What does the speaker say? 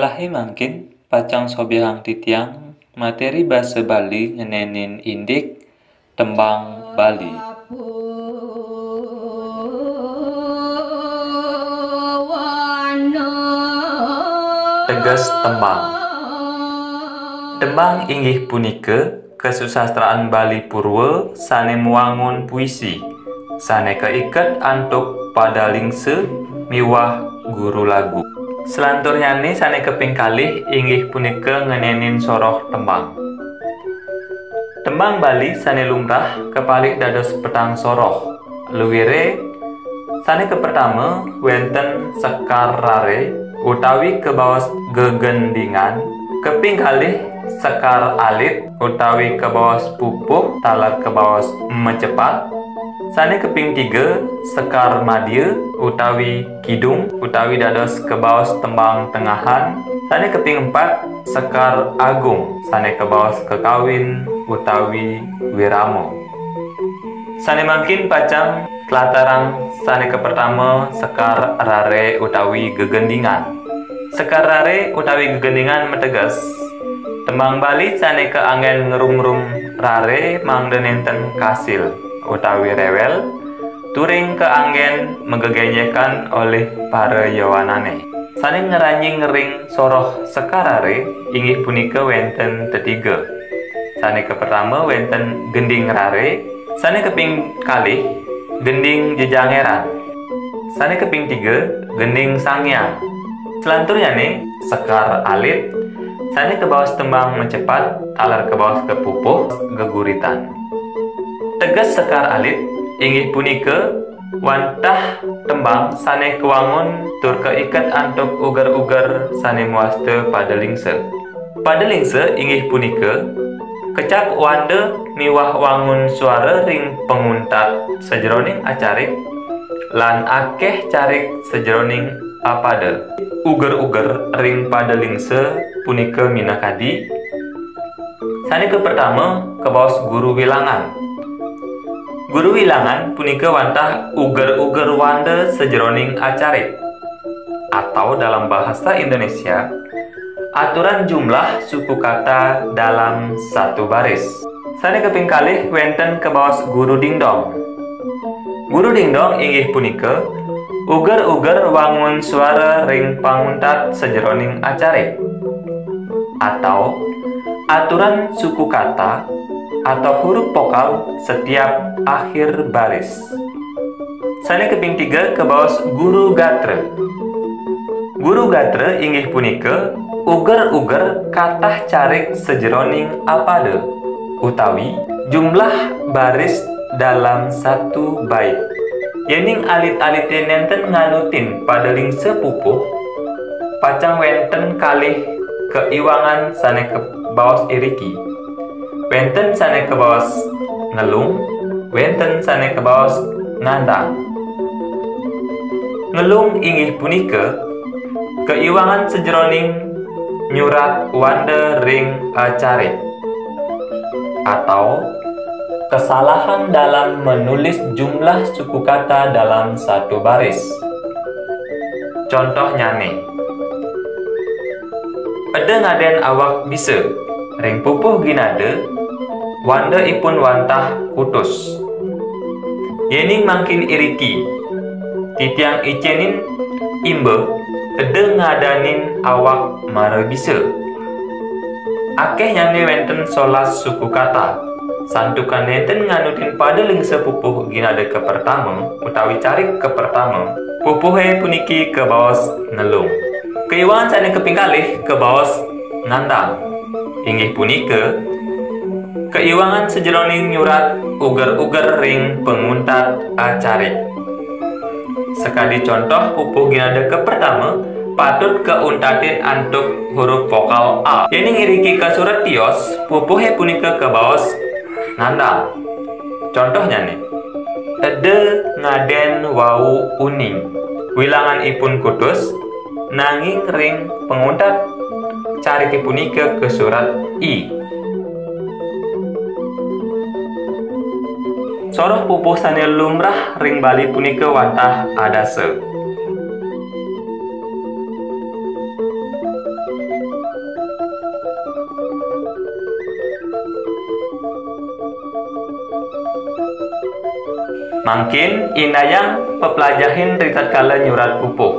Belahi mangkin pacang sobihang titiang materi basa Bali ngenenin indik tembang Bali. Teges tembang. Tembang inggih punika kesusastraan Bali Purwa sane muangun puisi, sane keiket antuk pada lingse miwah guru lagu. Selanturnyane sane keping kalih inggih punika ngenenin soroh tembang. Tembang Bali sane lumrah kepalih dados petang soroh. Luwire sane kepertama wenten sekar rare utawi kebawas gegendingan, keping kalih sekar alit utawi kebawas pupuh talar kebawas mecepat. Sane keping 3 sekar madya utawi kidung utawi dados kebawas tembang tengahan. Sane keping 4 sekar agung sane kebawas kekawin utawi wiramo. Sane mangkin pacang telatarang sane kepertama sekar rare utawi gegendingan. Sekar rare utawi gegendingan meteges tembang Bali sane keanggen ngerum-rum rare mangda nenten kasil utawi rewel turing keanggen megegenyekan oleh para yawanane. Sane ngeranyi ngering soroh sekarare inggih punika wenten tetiga. Sane kepertama wenten gending rare, sane keping kalih gending jejangeran, sane keping 3 gending sangyang. Selanturnyane sekar alit sane kebawas tembang mencepat talar kebawas kepupuh geguritan. Teges sekar alit inggih punika wantah tembang sane kewangun tur keiket antuk uger-uger sane muaste pada lingse. Pada lingse inggih punika kecap wande miwah wangun suara ring penguntat sejroning acarik lan akeh carik sejroning apada. Uger-uger ring pada lingse punika minakadi sane kepertama kebawas guru wilangan. Guru wilangan punika wantah uger-uger wanda sejroning acarik, atau dalam bahasa Indonesia aturan jumlah suku kata dalam satu baris. Sane keping kalih wenten kebawas guru dingdong. Guru dingdong inggih punika uger-uger wangun suara ring panguntat sejroning acarik, atau aturan suku kata atau huruf vokal setiap akhir baris. Sane keping 3 kebawas guru gatra. Guru gatra inggih punika uger-uger katah carik sejroning apada utawi jumlah baris dalam satu bait. Yening alit-alite nenten nganutin pada lingse pupuh pacang wenten kalih keiwangan sane kebawas iriki. Wenten sane kebawas ngelung, wenten sane kebawas ngandang. Ngelung inggih punika keiwangan sejroning nyurat wanda ring acarik, atau kesalahan dalam menulis jumlah suku kata dalam satu baris. Contohnya nih, ede ngaden awak bisa ring pupuh ginade wanda ipun wantah putus. Yening mangkin iriki titiang icenin imbe ede ngadanin awak mara bisa. Akeh nyane wenten 11 suku kata santukan nenten nganutin pada lingse pupuh ginade kepertama utawi carik kepertama. Pupuhe puniki kebawas ngelung. Keiwangan sane keping kalih kebawas ngandang inggih punika keiwangan sejroning nyurat uger-uger ring penguntat acarik. Sekadi contoh pupuh ginade kepertama patut keuntatin antuk huruf vokal A. Yening iriki ke surat tios pupuhe punika kebawas ngandang. Contohnya nih, ede ngaden wau uning wilangan ipun kutus nanging ring penguntat cariki punika ke surat I. Soroh pupuh sane lumrah ring Bali punika wantah adase. Mungkin inayang pepelajahin dari tatkala nyurat pupuh.